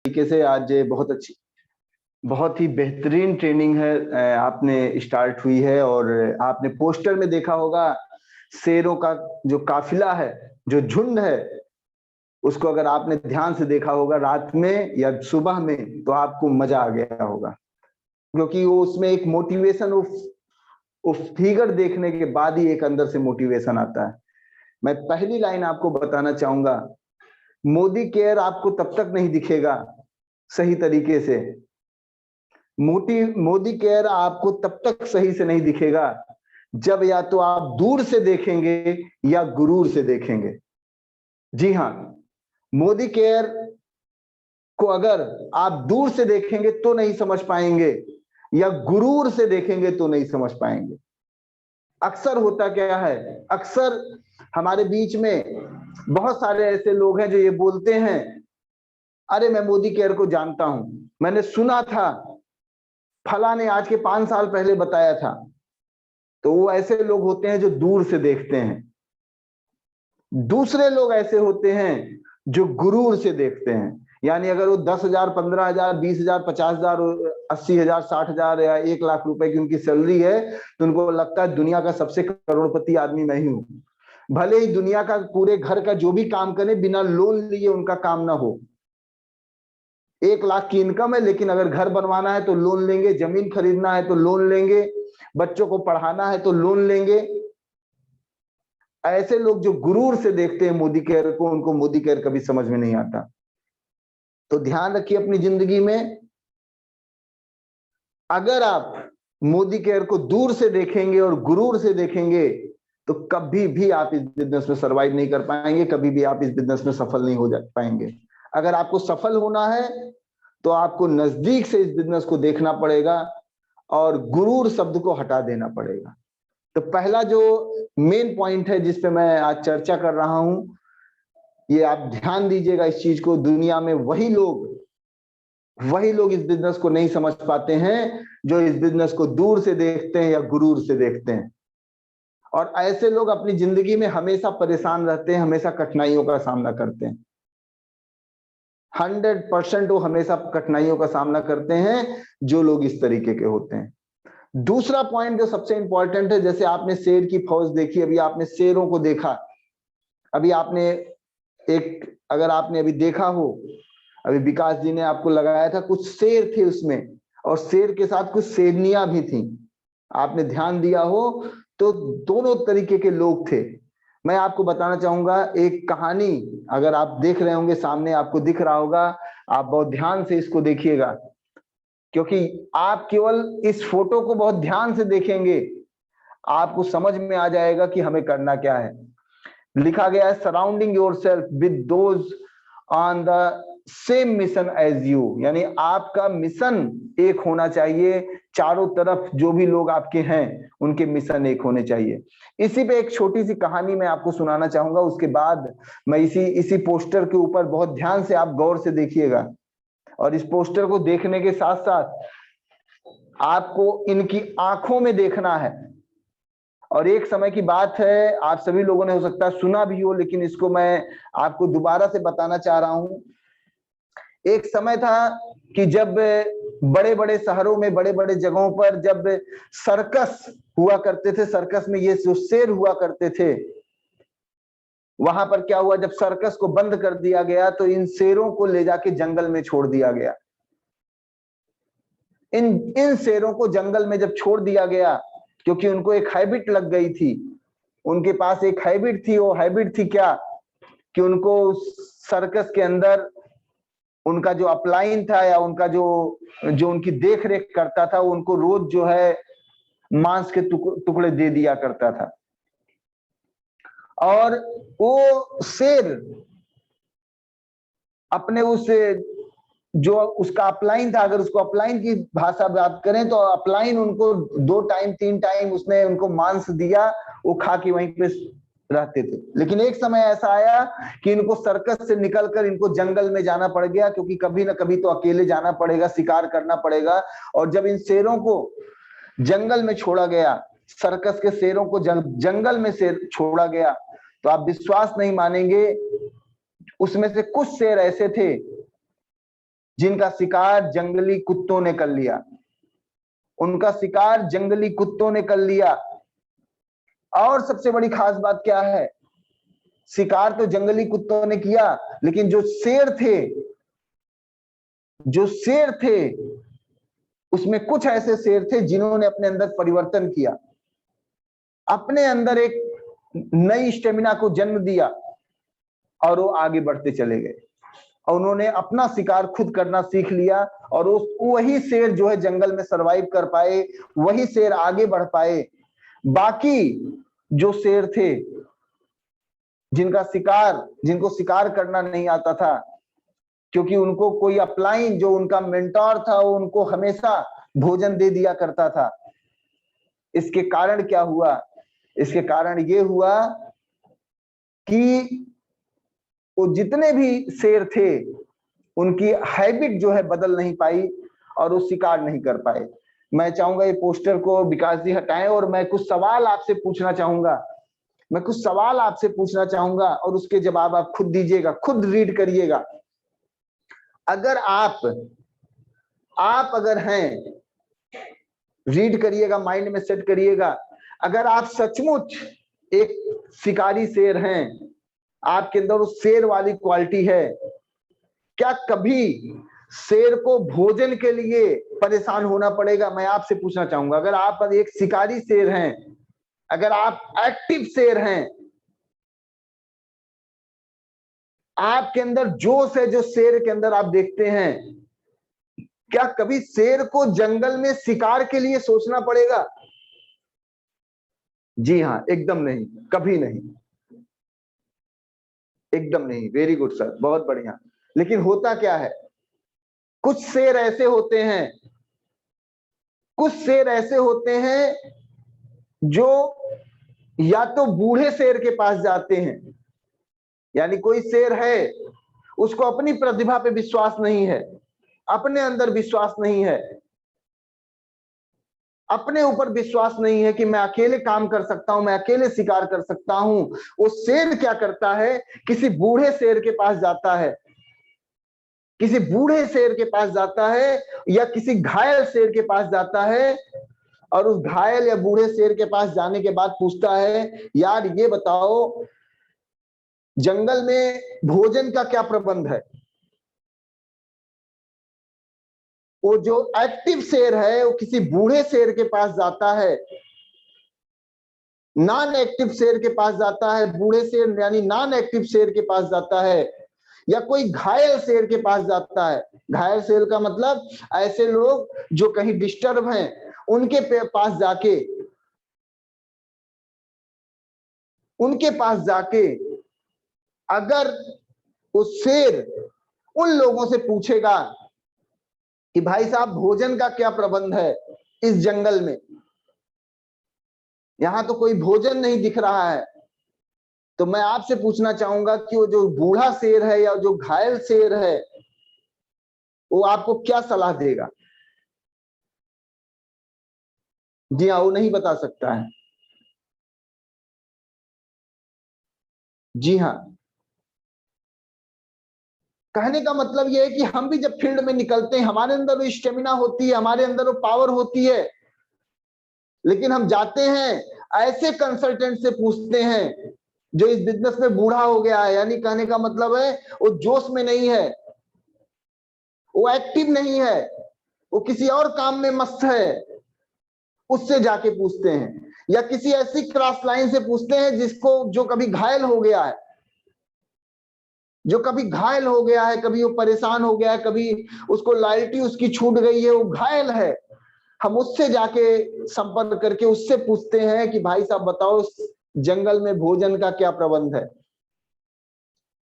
तरीके से आज बहुत ही बेहतरीन ट्रेनिंग है आपने स्टार्ट हुई है। और आपने पोस्टर में देखा होगा शेरों का जो काफिला है, जो झुंड है, उसको अगर आपने ध्यान से देखा होगा रात में या सुबह में तो आपको मजा आ गया होगा, क्योंकि वो उसमें एक मोटिवेशन उस फिगर देखने के बाद ही एक अंदर से मोटिवेशन आता है। मैं पहली लाइन आपको बताना चाहूंगा, मोदी केयर आपको तब तक नहीं दिखेगा सही तरीके से, मोदी केयर आपको तब तक सही से नहीं दिखेगा जब या तो आप दूर से देखेंगे या गुरूर से देखेंगे। जी हाँ, मोदी केयर को अगर आप दूर से देखेंगे तो नहीं समझ पाएंगे या गुरूर से देखेंगे तो नहीं समझ पाएंगे। अक्सर होता क्या है, अक्सर हमारे बीच में बहुत सारे ऐसे लोग हैं जो ये बोलते हैं, अरे मैं मोदी केयर को जानता हूं, मैंने सुना था, फला ने आज के 5 साल पहले बताया था। तो वो ऐसे लोग होते हैं जो दूर से देखते हैं। दूसरे लोग ऐसे होते हैं जो गुरूर से देखते हैं, यानी अगर वो 10,000, 15,000, 20,000, 50,000, 80,000, 60,000 या 1,00,000 रुपए की उनकी सैलरी है तो उनको लगता है दुनिया का सबसे करोड़पति आदमी मैं ही हूं। भले ही दुनिया का पूरे घर का जो भी काम करे बिना लोन लिए उनका काम ना हो, 1,00,000 की इनकम है लेकिन अगर घर बनवाना है तो लोन लेंगे, जमीन खरीदना है तो लोन लेंगे, बच्चों को पढ़ाना है तो लोन लेंगे। ऐसे लोग जो गुरूर से देखते हैं मोदी केयर को, उनको मोदी केयर कभी समझ में नहीं आता। तो ध्यान रखिए अपनी जिंदगी में, अगर आप मोदी केयर को दूर से देखेंगे और गुरूर से देखेंगे तो कभी भी आप इस बिजनेस में सरवाइव नहीं कर पाएंगे, कभी भी आप इस बिजनेस में सफल नहीं हो पाएंगे। अगर आपको सफल होना है तो आपको नजदीक से इस बिजनेस को देखना पड़ेगा और गुरूर शब्द को हटा देना पड़ेगा। तो पहला जो मेन पॉइंट है जिस पे मैं आज चर्चा कर रहा हूं, ये आप ध्यान दीजिएगा इस चीज को, दुनिया में वही लोग इस बिजनेस को नहीं समझ पाते हैं जो इस बिजनेस को दूर से देखते हैं या गुरूर से देखते हैं। और ऐसे लोग अपनी जिंदगी में हमेशा परेशान रहते हैं, हमेशा कठिनाइयों का सामना करते हैं। 100% वो हमेशा कठिनाइयों का सामना करते हैं जो लोग इस तरीके के होते हैं। दूसरा पॉइंट जो सबसे इंपॉर्टेंट है, जैसे आपने शेर की फौज देखी, अभी आपने शेरों को देखा, अभी आपने अगर आपने अभी देखा हो, अभी विकास जी ने आपको लगाया था, कुछ शेर थे उसमें और शेर के साथ कुछ शेरनियां भी थी। आपने ध्यान दिया हो तो दोनों तरीके के लोग थे। मैं आपको बताना चाहूंगा एक कहानी, अगर आप देख रहे होंगे सामने आपको दिख रहा होगा, आप बहुत ध्यान से इसको देखिएगा, क्योंकि आप केवल इस फोटो को बहुत ध्यान से देखेंगे आपको समझ में आ जाएगा कि हमें करना क्या है। लिखा गया है, surrounding yourself with those on the same mission as you, यानी आपका मिशन एक होना चाहिए, चारों तरफ जो भी लोग आपके हैं उनके मिशन एक होने चाहिए। इसी पे एक छोटी सी कहानी मैं आपको सुनाना चाहूंगा, उसके बाद मैं इसी पोस्टर के ऊपर बहुत ध्यान से आप गौर से देखिएगा और इस पोस्टर को देखने के साथ साथ आपको इनकी आंखों में देखना है। और एक समय की बात है, आप सभी लोगों ने हो सकता है सुना भी हो, लेकिन इसको मैं आपको दोबारा से बताना चाह रहा हूं। एक समय था कि जब बड़े बड़े शहरों में, बड़े बड़े जगहों पर जब सर्कस हुआ करते थे, सर्कस में ये जो शेर हुआ करते थे, वहां पर क्या हुआ, जब सर्कस को बंद कर दिया गया तो इन शेरों को ले जाके जंगल में छोड़ दिया गया। इन शेरों को जंगल में जब छोड़ दिया गया, क्योंकि उनको एक हैबिट लग गई थी, उनके पास एक हैबिट थी। वो हैबिट थी क्या, कि उनको सर्कस के अंदर उनका जो अपलाइन था या उनका जो उनकी देख रेख करता था, उनको रोज जो है मांस के टुकड़े दे दिया करता था। और वो शेर अपने जो उसका अपलाइन था, अगर उसको अपलाइन की भाषा बात करें तो अपलाइन उनको 2 टाइम 3 टाइम उसने उनको मांस दिया, वो खा के वहीं पे रहते थे। लेकिन एक समय ऐसा आया कि इनको सर्कस से निकलकर इनको जंगल में जाना पड़ गया, क्योंकि कभी ना कभी तो अकेले जाना पड़ेगा, शिकार करना पड़ेगा। और जब इन शेरों को जंगल में छोड़ा गया, सर्कस के शेरों को जंगल में छोड़ा गया, तो आप विश्वास नहीं मानेंगे, उसमें से कुछ शेर ऐसे थे जिनका शिकार जंगली कुत्तों ने कर लिया, उनका शिकार जंगली कुत्तों ने कर लिया। और सबसे बड़ी खास बात क्या है, शिकार तो जंगली कुत्तों ने किया, लेकिन जो शेर थे उसमें कुछ ऐसे शेर थे जिन्होंने अपने अंदर परिवर्तन किया, अपने अंदर एक नई स्टेमिना को जन्म दिया और वो आगे बढ़ते चले गए और उन्होंने अपना शिकार खुद करना सीख लिया। और वही शेर जो है जंगल में सरवाइव कर पाए, वही शेर आगे बढ़ पाए। बाकी जो शेर थे जिनको शिकार करना नहीं आता था, क्योंकि उनको कोई अपलाइन जो उनका मेंटोर था वो उनको हमेशा भोजन दे दिया करता था। इसके कारण क्या हुआ, इसके कारण ये हुआ कि वो जितने भी शेर थे उनकी हैबिट जो है बदल नहीं पाई और वो शिकार नहीं कर पाए। मैं चाहूंगा ये पोस्टर को विकास जी हटाएं और मैं कुछ सवाल आपसे पूछना चाहूंगा और उसके जवाब आप खुद दीजिएगा, खुद रीड करिएगा। अगर आप अगर हैं, रीड करिएगा, माइंड में सेट करिएगा। अगर आप सचमुच एक शिकारी शेर हैं, आपके अंदर उस शेर वाली क्वालिटी है, क्या कभी शेर को भोजन के लिए परेशान होना पड़ेगा? मैं आपसे पूछना चाहूंगा, अगर आप एक शिकारी शेर हैं, अगर आप एक्टिव शेर हैं, आपके अंदर जोश है जो शेर के अंदर आप देखते हैं, क्या कभी शेर को जंगल में शिकार के लिए सोचना पड़ेगा? जी हाँ, एकदम नहीं, कभी नहीं, एकदम नहीं। वेरी गुड सर, बहुत बढ़िया। लेकिन होता क्या है, कुछ शेर ऐसे होते हैं जो या तो बूढ़े शेर के पास जाते हैं, यानी कोई शेर है उसको अपनी प्रतिभा पे विश्वास नहीं है, अपने अंदर विश्वास नहीं है, अपने ऊपर विश्वास नहीं है कि मैं अकेले काम कर सकता हूं, मैं अकेले शिकार कर सकता हूं। वो शेर क्या करता है, किसी बूढ़े शेर के पास जाता है, किसी बूढ़े शेर के पास जाता है या किसी घायल शेर के पास जाता है और उस घायल या बूढ़े शेर के पास जाने के बाद पूछता है, यार ये बताओ जंगल में भोजन का क्या प्रबंध है? वो जो एक्टिव शेर है वो किसी बूढ़े शेर के पास जाता है, नॉन एक्टिव शेर के पास जाता है, बूढ़े शेर यानी नॉन एक्टिव शेर के पास जाता है, या कोई घायल शेर के पास जाता है। घायल शेर का मतलब ऐसे लोग जो कहीं डिस्टर्ब हैं, उनके पास जाके अगर वो शेर उन लोगों से पूछेगा कि भाई साहब भोजन का क्या प्रबंध है इस जंगल में, यहां तो कोई भोजन नहीं दिख रहा है, तो मैं आपसे पूछना चाहूंगा कि वो जो बूढ़ा शेर है या जो घायल शेर है वो आपको क्या सलाह देगा? जी हाँ, वो नहीं बता सकता है। जी हाँ, कहने का मतलब यह है कि हम भी जब फील्ड में निकलते हैं, हमारे अंदर वो स्टेमिना होती है, हमारे अंदर वो पावर होती है, लेकिन हम जाते हैं ऐसे कंसल्टेंट से पूछते हैं जो इस बिजनेस में बूढ़ा हो गया है, यानी कहने का मतलब है वो जोश में नहीं है, वो एक्टिव नहीं है, वो किसी और काम में मस्त है, उससे जाके पूछते हैं। या किसी ऐसी क्रॉस लाइन से पूछते हैं जो कभी घायल हो गया है, कभी वो परेशान हो गया है, कभी उसको लॉयल्टी उसकी छूट गई है, वो घायल है, हम उससे जाके संपर्क करके उससे पूछते हैं कि भाई साहब बताओ जंगल में भोजन का क्या प्रबंध है?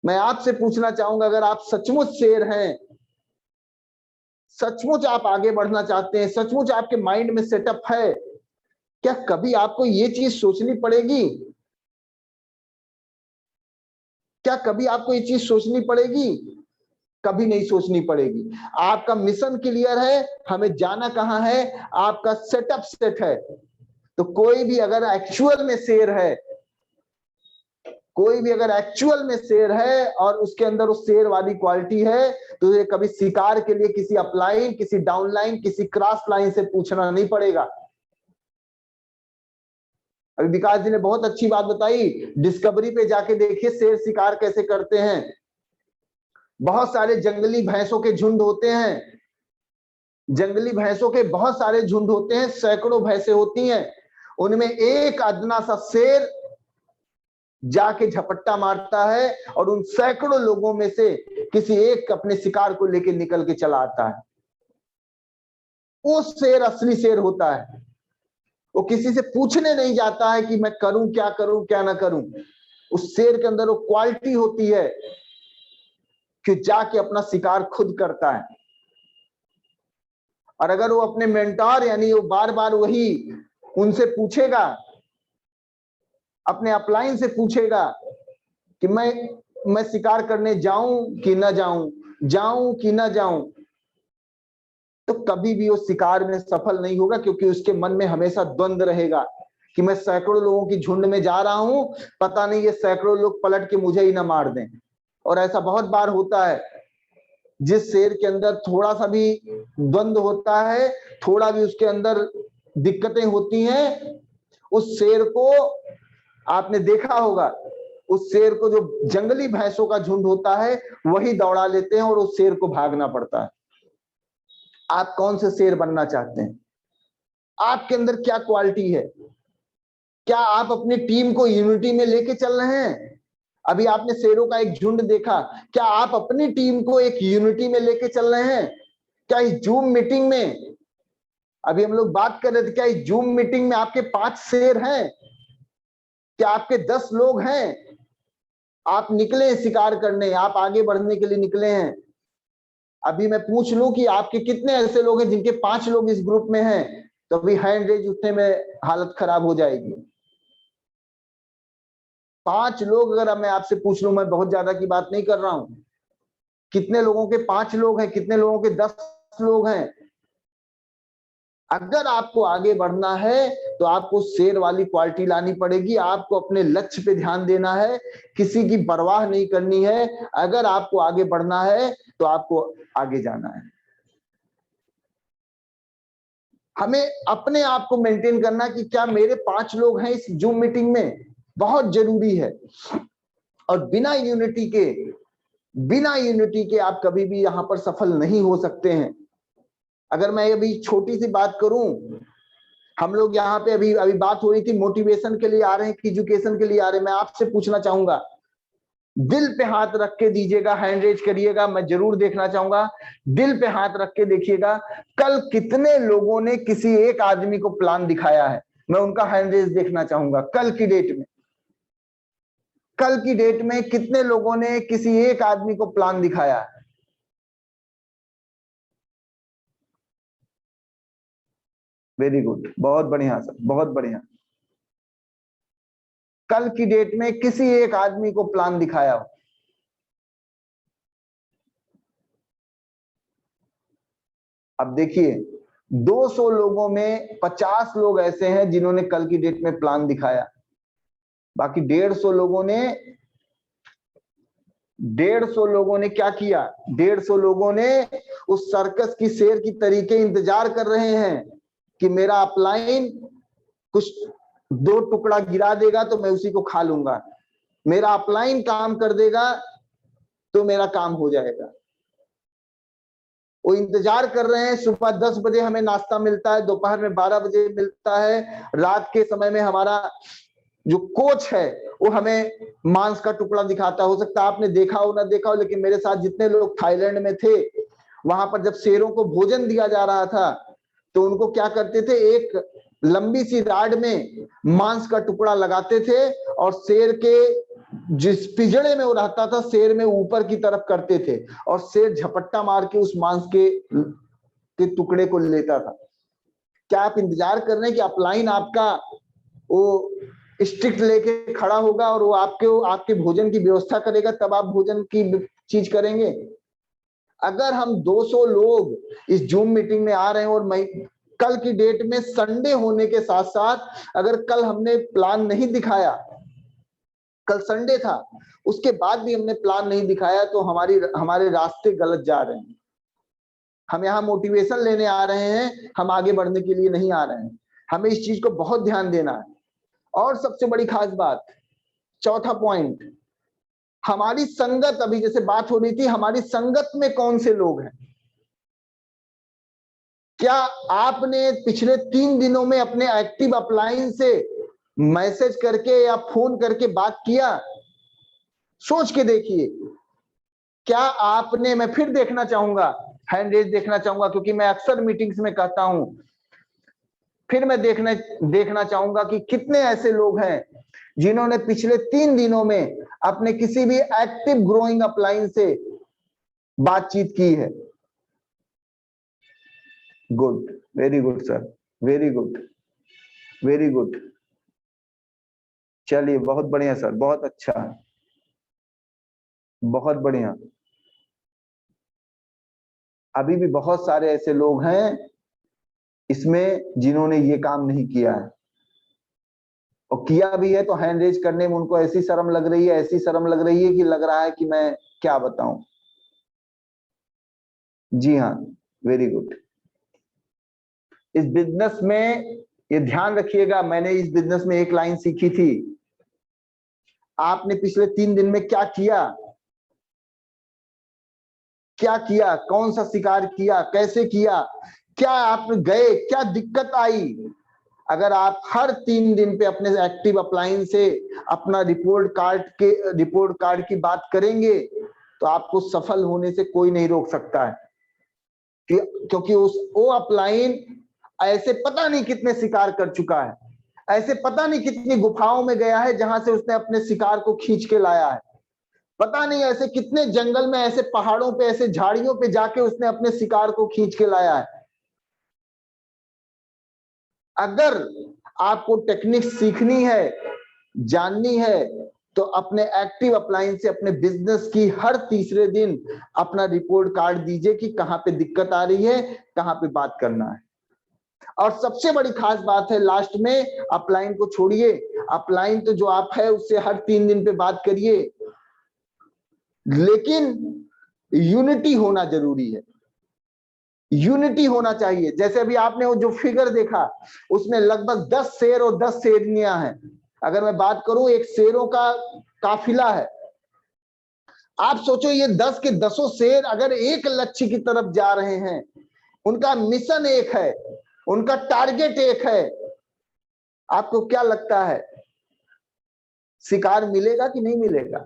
मैं आपसे पूछना चाहूंगा, अगर आप सचमुच शेर हैं, सचमुच आप आगे बढ़ना चाहते हैं, सचमुच आपके माइंड में सेटअप है, क्या कभी आपको ये चीज सोचनी पड़ेगी? क्या कभी आपको ये चीज सोचनी पड़ेगी? कभी नहीं सोचनी पड़ेगी। आपका मिशन क्लियर है, हमें जाना कहां है, आपका सेटअप सेट है। तो कोई भी अगर एक्चुअल में शेर है, कोई भी अगर एक्चुअल में शेर है और उसके अंदर उस शेर वाली क्वालिटी है तो ये कभी शिकार के लिए किसी अपलाइन, किसी डाउनलाइन, किसी क्रॉस लाइन से पूछना नहीं पड़ेगा। अभी विकास जी ने बहुत अच्छी बात बताई, डिस्कवरी पे जाके देखिए शेर शिकार कैसे करते हैं। बहुत सारे जंगली भैंसों के झुंड होते हैं, जंगली भैंसों के बहुत सारे झुंड होते हैं, सैकड़ों भैंसें होती हैं, उनमें एक अदना सा शेर जाके झपट्टा मारता है और उन सैकड़ों लोगों में से किसी एक अपने शिकार को लेके निकल के चला आता है। वो शेर असली शेर होता है, वो किसी से पूछने नहीं जाता है कि मैं करूं क्या ना करूं। उस शेर के अंदर वो क्वालिटी होती है कि जाके अपना शिकार खुद करता है। और अगर वो अपने मेंटोर यानी वो बार बार वही उनसे पूछेगा, अपने अपलाइन से पूछेगा कि मैं शिकार करने जाऊं कि ना जाऊं, जाऊं कि ना जाऊं, तो कभी भी वो शिकार में सफल नहीं होगा, क्योंकि उसके मन में हमेशा द्वंद रहेगा कि मैं सैकड़ों लोगों की झुंड में जा रहा हूं, पता नहीं ये सैकड़ों लोग पलट के मुझे ही ना मार दें। और ऐसा बहुत बार होता है, जिस शेर के अंदर थोड़ा सा भी द्वंद होता है, थोड़ा भी उसके अंदर दिक्कतें होती हैं, उस शेर को आपने देखा होगा, उस शेर को जो जंगली भैंसों का झुंड होता है वही दौड़ा लेते हैं और उस शेर को भागना पड़ता है। आप कौन से शेर बनना चाहते हैं? आपके अंदर क्या क्वालिटी है? क्या आप अपनी टीम को यूनिटी में लेके चल रहे हैं? अभी आपने शेरों का एक झुंड देखा, क्या आप अपनी टीम को एक यूनिटी में लेके चल रहे हैं? क्या इस जूम मीटिंग में, अभी हम लोग बात कर रहे थे, क्या इस जूम मीटिंग में आपके 5 शेर हैं? क्या आपके 10 लोग हैं? आप निकले शिकार करने, आप आगे बढ़ने के लिए निकले हैं। अभी मैं पूछ लूं कि आपके कितने ऐसे लोग हैं जिनके 5 लोग इस ग्रुप में हैं, तो अभी हैंड रेज उठने में हालत खराब हो जाएगी। 5 लोग अगर मैं आपसे पूछ लूं, मैं बहुत ज्यादा की बात नहीं कर रहा हूं, कितने लोगों के 5 लोग हैं, कितने लोगों के 10 लोग हैं? अगर आपको आगे बढ़ना है तो आपको शेर वाली क्वालिटी लानी पड़ेगी। आपको अपने लक्ष्य पे ध्यान देना है, किसी की परवाह नहीं करनी है। अगर आपको आगे बढ़ना है तो आपको आगे जाना है। हमें अपने आप को मेंटेन करना कि क्या मेरे 5 लोग हैं इस जूम मीटिंग में, बहुत जरूरी है। और बिना यूनिटी के आप कभी भी यहां पर सफल नहीं हो सकते हैं। अगर मैं अभी छोटी सी बात करूं, हम लोग यहाँ पे अभी बात हो रही थी मोटिवेशन के लिए आ रहे हैं कि एजुकेशन के लिए आ रहे हैं। मैं आपसे पूछना चाहूंगा, दिल पे हाथ रख के दीजिएगा, हैंड रेज करिएगा, मैं जरूर देखना चाहूंगा। दिल पे हाथ रख के देखिएगा, कल कितने लोगों ने किसी एक आदमी को प्लान दिखाया है? मैं उनका हैंड रेज देखना चाहूंगा। कल की डेट में कितने लोगों ने किसी एक आदमी को प्लान दिखाया है? वेरी गुड, बहुत बढ़िया सर, बहुत बढ़िया। कल की डेट में किसी एक आदमी को प्लान दिखाया हो? अब देखिए, 200 लोगों में 50 लोग ऐसे हैं जिन्होंने कल की डेट में प्लान दिखाया, बाकी 150 लोगों ने क्या किया? 150 लोगों ने उस सर्कस की शेर की तरीके इंतजार कर रहे हैं कि मेरा अपलाइन कुछ 2 टुकड़ा गिरा देगा तो मैं उसी को खा लूंगा, मेरा अपलाइन काम कर देगा तो मेरा काम हो जाएगा। वो इंतजार कर रहे हैं, सुबह 10 बजे हमें नाश्ता मिलता है, दोपहर में 12 बजे मिलता है, रात के समय में हमारा जो कोच है वो हमें मांस का टुकड़ा दिखाता है। हो सकता है आपने देखा हो ना देखा हो, लेकिन मेरे साथ जितने लोग थाईलैंड में थे, वहां पर जब शेरों को भोजन दिया जा रहा था तो उनको क्या करते थे, एक लंबी सी राड में मांस का टुकड़ा लगाते थे और शेर के जिस पिंजड़े में वो रहता था, शेर में ऊपर की तरफ करते थे और शेर झपट्टा मार के उस मांस के टुकड़े को लेता था। क्या आप इंतजार कर रहे हैं कि अपलाइन आपका वो स्ट्रिक्ट लेके खड़ा होगा और वो आपके भोजन की व्यवस्था करेगा, तब आप भोजन की चीज करेंगे? अगर हम 200 लोग इस जूम मीटिंग में आ रहे हैं और कल की डेट में संडे होने के साथ साथ अगर कल हमने प्लान नहीं दिखाया, कल संडे था, उसके बाद भी हमने प्लान नहीं दिखाया, तो हमारे रास्ते गलत जा रहे हैं। हम यहाँ मोटिवेशन लेने आ रहे हैं, हम आगे बढ़ने के लिए नहीं आ रहे हैं। हमें इस चीज को बहुत ध्यान देना है। और सबसे बड़ी खास बात, चौथा पॉइंट, हमारी संगत, अभी जैसे बात हो रही थी, हमारी संगत में कौन से लोग हैं। क्या आपने पिछले 3 दिनों में अपने एक्टिव अपलाइन से मैसेज करके या फोन करके बात किया? सोच के देखिए, क्या आपने, मैं फिर देखना चाहूंगा, हैंड रेज देखना चाहूंगा, क्योंकि मैं अक्सर मीटिंग्स में कहता हूं, फिर मैं देखना चाहूंगा कि कितने ऐसे लोग हैं जिन्होंने पिछले 3 दिनों में अपने किसी भी एक्टिव ग्रोइंग अपलाइन से बातचीत की है। Good, very good sir, very good, very good. चलिए, बहुत बढ़िया सर, बहुत अच्छा, बहुत बढ़िया। अभी भी बहुत सारे ऐसे लोग हैं इसमें जिन्होंने ये काम नहीं किया है, और किया भी है तो हैंड रेज करने में उनको ऐसी शर्म लग रही है, ऐसी शर्म लग रही है कि लग रहा है कि मैं क्या बताऊं। जी हाँ, वेरी गुड। इस बिजनेस में ये ध्यान रखिएगा, मैंने इस बिजनेस में एक लाइन सीखी थी, आपने पिछले 3 दिन में क्या किया, क्या किया, कौन सा शिकार किया, कैसे किया, क्या आप गए, क्या दिक्कत आई। अगर आप हर 3 दिन पे अपने एक्टिव अपलाइन से अपना रिपोर्ट कार्ड की बात करेंगे, तो आपको सफल होने से कोई नहीं रोक सकता है, क्योंकि वो अपलाइन ऐसे पता नहीं कितने शिकार कर चुका है, ऐसे पता नहीं कितनी गुफाओं में गया है जहां से उसने अपने शिकार को खींच के लाया है, पता नहीं ऐसे कितने जंगल में, ऐसे पहाड़ों पे, ऐसे झाड़ियों पे जाके उसने अपने शिकार को खींच के लाया है। अगर आपको टेक्निक सीखनी है, जाननी है, तो अपने एक्टिव अपलाइन से अपने बिजनेस की हर तीसरे दिन अपना रिपोर्ट कार्ड दीजिए कि कहां पे दिक्कत आ रही है, कहां पे बात करना है। और सबसे बड़ी खास बात है लास्ट में, अपलाइन को छोड़िए, अपलाइन तो जो आप है उससे हर 3 दिन पे बात करिए, लेकिन यूनिटी होना जरूरी है, यूनिटी होना चाहिए। जैसे अभी आपने वो जो फिगर देखा, उसमें लगभग 10 शेर और 10 शेरनियां हैं। अगर मैं बात करूं, एक शेरों का काफिला है। आप सोचो, ये 10 के 10 शेर अगर एक लक्ष्य की तरफ जा रहे हैं, उनका मिशन एक है, उनका टारगेट एक है, आपको क्या लगता है शिकार मिलेगा कि नहीं मिलेगा?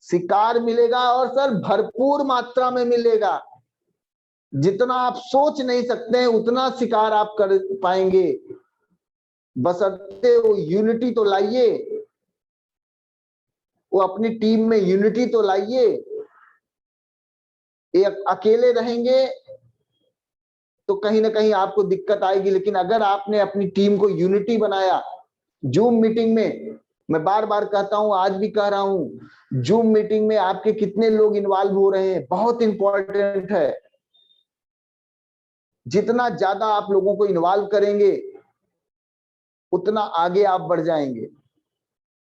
शिकार मिलेगा, और सर भरपूर मात्रा में मिलेगा। जितना आप सोच नहीं सकते हैं उतना शिकार आप कर पाएंगे, बशर्ते वो यूनिटी तो लाइए, वो अपनी टीम में यूनिटी तो लाइए। एक अकेले रहेंगे तो कहीं ना कहीं आपको दिक्कत आएगी, लेकिन अगर आपने अपनी टीम को यूनिटी बनाया, जूम मीटिंग में, मैं बार बार कहता हूं, आज भी कह रहा हूं, जूम मीटिंग में आपके कितने लोग इन्वॉल्व हो रहे हैं बहुत इंपॉर्टेंट है। जितना ज्यादा आप लोगों को इन्वॉल्व करेंगे उतना आगे आप बढ़ जाएंगे।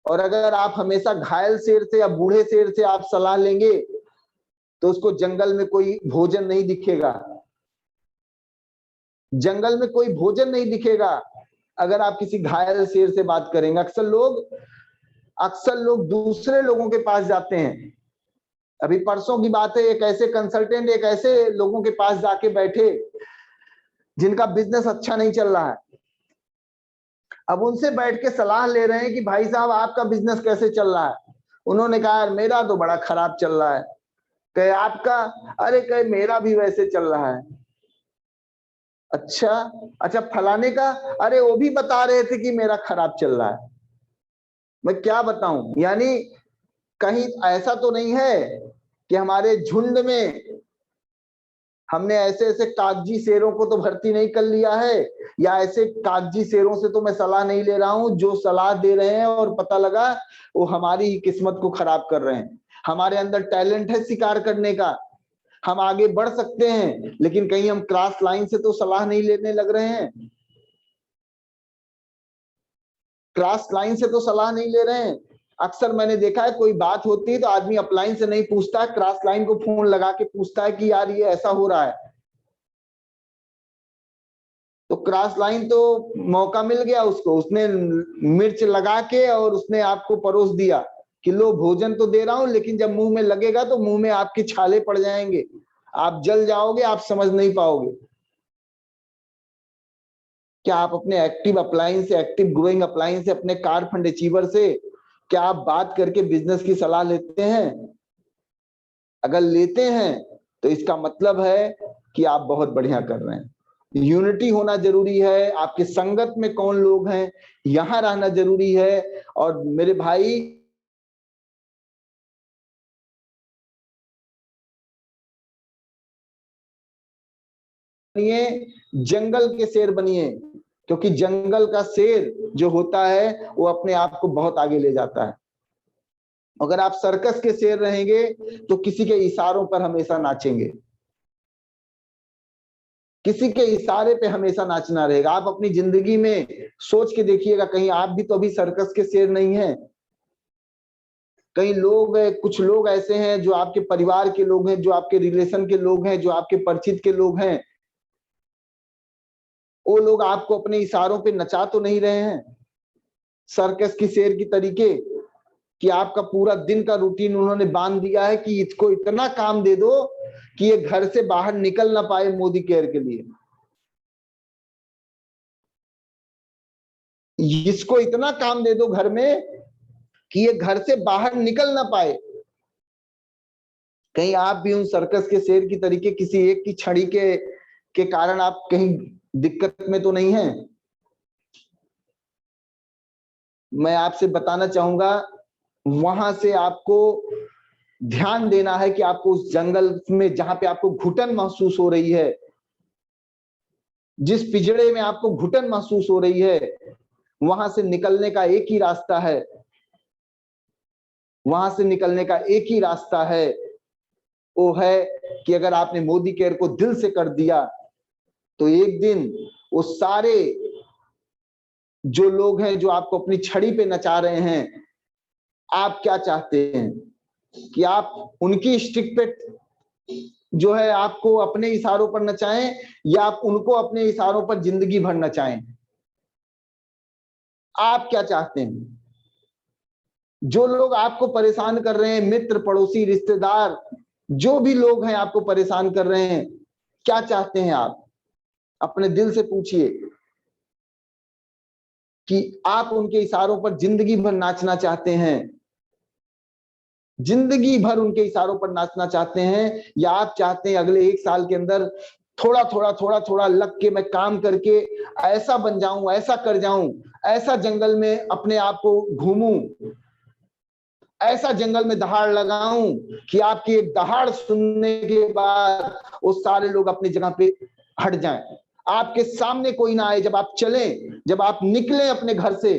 और अगर आप हमेशा घायल शेर से या बूढ़े शेर से आप सलाह लेंगे तो उसको जंगल में कोई भोजन नहीं दिखेगा, जंगल में कोई भोजन नहीं दिखेगा अगर आप किसी घायल शेर से बात करेंगे। अक्सर लोग दूसरे लोगों के पास जाते हैं। अभी परसों की बात है, एक ऐसे कंसल्टेंट एक ऐसे लोगों के पास जाके बैठे जिनका बिजनेस अच्छा नहीं चल रहा है। अब उनसे बैठ के सलाह ले रहे हैं कि भाई साहब आपका बिजनेस कैसे चल रहा है। उन्होंने कहा यार मेरा तो बड़ा खराब चल रहा है। कहे आपका? अरे कहे मेरा भी वैसे चल रहा है। अच्छा फलाने का? अरे वो भी बता रहे थे कि मेरा खराब चल रहा है। मैं क्या बताऊं, यानी कहीं ऐसा तो नहीं है कि हमारे झुंड में हमने ऐसे ऐसे कागजी शेरों को तो भर्ती नहीं कर लिया है, या ऐसे कागजी शेरों से तो मैं सलाह नहीं ले रहा हूं जो सलाह दे रहे हैं और पता लगा वो हमारी ही किस्मत को खराब कर रहे हैं। हमारे अंदर टैलेंट है शिकार करने का, हम आगे बढ़ सकते हैं, लेकिन कहीं हम क्रॉस लाइन से तो सलाह नहीं लेने लग रहे हैं। क्रॉस लाइन से तो सलाह नहीं ले रहे हैं। अक्सर मैंने देखा है कोई बात होती है तो आदमी अपलाइन से नहीं पूछता है, क्रॉस लाइन को फोन लगा के पूछता है कि यार ये ऐसा हो रहा है। तो क्रॉस लाइन तो मौका मिल गया उसको, उसने मिर्च लगा के और उसने आपको परोस दिया कि लो भोजन तो दे रहा हूं, लेकिन जब मुंह में लगेगा तो मुंह में आपके छाले पड़ जाएंगे, आप जल जाओगे, आप समझ नहीं पाओगे। क्या आप अपने एक्टिव अप्लायंस से, एक्टिव ग्रोइंग अप्लायंस से, अपने कार फंड अचीवर से क्या आप बात करके बिजनेस की सलाह लेते हैं? अगर लेते हैं तो इसका मतलब है कि आप बहुत बढ़िया कर रहे हैं। यूनिटी होना जरूरी है, आपके संगत में कौन लोग हैं यहां रहना जरूरी है। और मेरे भाई बनिए, जंगल के शेर बनिए, क्योंकि जंगल का शेर जो होता है वो अपने आप को बहुत आगे ले जाता है। अगर आप सर्कस के शेर रहेंगे तो किसी के इशारों पर हमेशा नाचेंगे, किसी के इशारे पे हमेशा नाचना रहेगा। आप अपनी जिंदगी में सोच के देखिएगा, कहीं आप भी तो अभी सर्कस के शेर नहीं हैं। कई लोग, कुछ लोग ऐसे हैं जो आपके परिवार के लोग हैं, जो आपके रिलेशन के लोग हैं, जो आपके परिचित के लोग हैं, वो लोग आपको अपने इशारों पे नचा तो नहीं रहे हैं सर्कस की शेर की तरीके, कि आपका पूरा दिन का रूटीन उन्होंने बांध दिया है कि इसको इतना काम दे दो कि ये घर से बाहर निकल ना पाए मोदी केयर के लिए, इसको इतना काम दे दो घर में कि ये घर से बाहर निकल ना पाए। कहीं आप भी उन सर्कस के शेर की तरीके किसी एक की छड़ी के कारण आप कहीं दिक्कत में तो नहीं है? मैं आपसे बताना चाहूंगा, वहां से आपको ध्यान देना है कि आपको उस जंगल में जहां पे आपको घुटन महसूस हो रही है, जिस पिंजड़े में आपको घुटन महसूस हो रही है, वहां से निकलने का एक ही रास्ता है, वहां से निकलने का एक ही रास्ता है, वो है कि अगर आपने मोदी केयर को दिल से कर दिया तो एक दिन वो सारे जो लोग हैं जो आपको अपनी छड़ी पे नचा रहे हैं, आप क्या चाहते हैं कि आप उनकी स्टिक पे जो है आपको अपने इशारों पर नचाएं, या आप उनको अपने इशारों पर जिंदगी भर नचाएं? आप क्या चाहते हैं? जो लोग आपको परेशान कर रहे हैं, मित्र, पड़ोसी, रिश्तेदार, जो भी लोग हैं आपको परेशान कर रहे हैं, क्या चाहते हैं आप? अपने दिल से पूछिए कि आप उनके इशारों पर जिंदगी भर नाचना चाहते हैं, जिंदगी भर उनके इशारों पर नाचना चाहते हैं, या आप चाहते हैं अगले 1 साल के अंदर थोड़ा थोड़ा थोड़ा थोड़ा लग के मैं काम करके ऐसा बन जाऊं, ऐसा कर जाऊं, ऐसा जंगल में अपने आप को घूमूं, ऐसा जंगल में दहाड़ लगाऊं कि आपकी एक दहाड़ सुनने के बाद वो सारे लोग अपनी जगह पे हट जाएं, आपके सामने कोई ना आए। जब आप चलें, जब आप निकलें अपने घर से,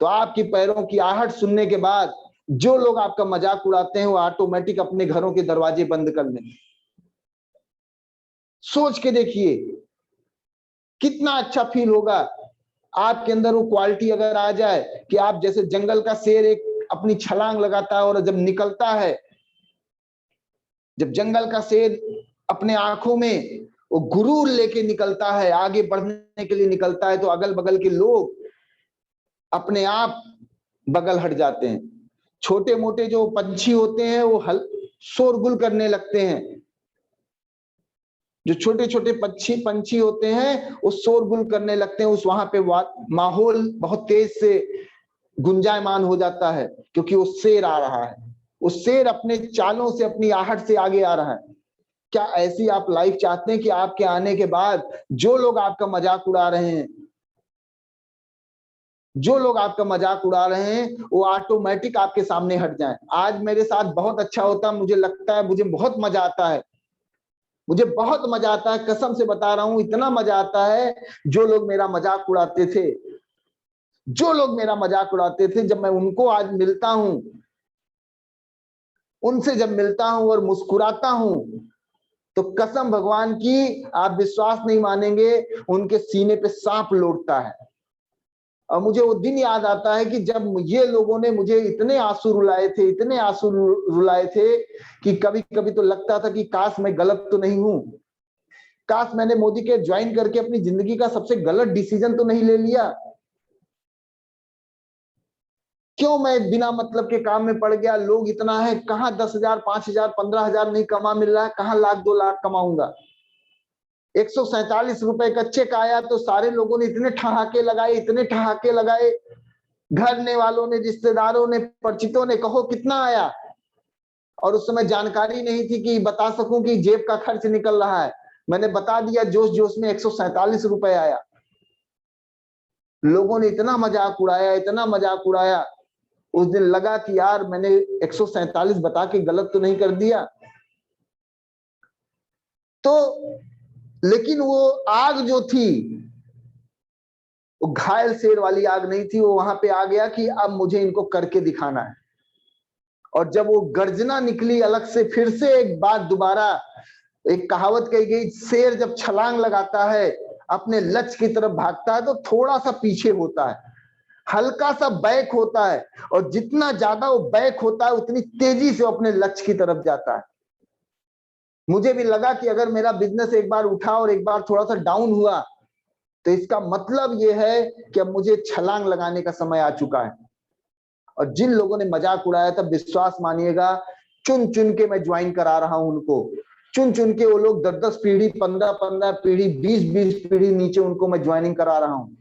तो आपकी पैरों की आहट सुनने के बाद जो लोग आपका मजाक उड़ाते हैं वो ऑटोमेटिक अपने घरों के दरवाजे बंद कर लें। सोच के देखिए कितना अच्छा फील होगा। आपके अंदर वो क्वालिटी अगर आ जाए कि आप जैसे जंगल का शेर एक अपनी छलांग लगाता है और जब निकलता है, जब जंगल का शेर अपने आंखों में वो गुरूर लेके निकलता है, आगे बढ़ने के लिए निकलता है, तो अगल बगल के लोग अपने आप बगल हट जाते हैं। छोटे मोटे जो पंछी होते हैं वो शोरगुल करने लगते हैं, जो छोटे छोटे पंछी होते हैं वो शोरगुल करने लगते हैं, उस वहां पे माहौल बहुत तेज से गुंजायमान हो जाता है, क्योंकि वो शेर आ रहा है, वो शेर अपने चालों से, अपनी आहट से आगे आ रहा है। क्या ऐसी आप लाइफ चाहते हैं कि आपके आने के बाद जो लोग आपका मजाक उड़ा रहे हैं, जो लोग आपका मजाक उड़ा रहे हैं, वो ऑटोमेटिक आपके सामने हट जाएं? आज मेरे साथ बहुत अच्छा होता है, मुझे लगता है, मुझे बहुत मजा आता है, मुझे बहुत मजा आता है, कसम से बता रहा हूं, इतना मजा आता है। जो लोग मेरा मजाक उड़ाते थे, जो लोग मेरा मजाक उड़ाते थे, जब मैं उनको आज मिलता हूं, उनसे जब मिलता हूं और मुस्कुराता हूं, तो कसम भगवान की, आप विश्वास नहीं मानेंगे, उनके सीने पे सांप लौटता है। और मुझे वो दिन याद आता है कि जब ये लोगों ने मुझे इतने आंसू रुलाए थे, इतने आंसू रुलाए थे कि कभी कभी तो लगता था कि काश मैं गलत तो नहीं हूं, काश मैंने मोदी केयर ज्वाइन करके अपनी जिंदगी का सबसे गलत डिसीजन तो नहीं ले लिया, क्यों मैं बिना मतलब के काम में पड़ गया। लोग इतना है, कहां 10,000 5,000 15,000 नहीं कमा मिल रहा है, कहां लाख 2 लाख कमाऊंगा। 147 रुपए का चेक आया तो सारे लोगों ने इतने ठहाके लगाए, इतने ठहाके लगाए, घरने वालों ने, रिश्तेदारों ने, परिचितों ने, कहो कितना आया। और उस समय जानकारी नहीं थी कि बता सकूं कि जेब का खर्च निकल रहा है। मैंने बता दिया जोश जोश में 147 रुपए आया। लोगों ने इतना मजाक उड़ाया, इतना मजाक उड़ाया। उस दिन लगा कि यार मैंने 147 बता के गलत तो नहीं कर दिया। तो लेकिन वो आग जो थी, वो घायल शेर वाली आग नहीं थी, वो वहां पे आ गया कि अब मुझे इनको करके दिखाना है। और जब वो गर्जना निकली अलग से, फिर से एक बात दोबारा, एक कहावत कही गई, शेर जब छलांग लगाता है, अपने लक्ष्य की तरफ भागता है, तो थोड़ा सा पीछे होता है, हल्का सा बैक होता है, और जितना ज्यादा वो बैक होता है उतनी तेजी से अपने लक्ष्य की तरफ जाता है। मुझे भी लगा कि अगर मेरा बिजनेस एक बार उठा और एक बार थोड़ा सा डाउन हुआ, तो इसका मतलब ये है कि अब मुझे छलांग लगाने का समय आ चुका है। और जिन लोगों ने मजाक उड़ाया था, विश्वास मानिएगा, चुन चुन के मैं ज्वाइन करा रहा हूं उनको, चुन चुन के। वो लोग 10-10 पीढ़ी, 15-15 पीढ़ी, 20-20 पीढ़ी नीचे, उनको मैं ज्वाइनिंग करा रहा हूं।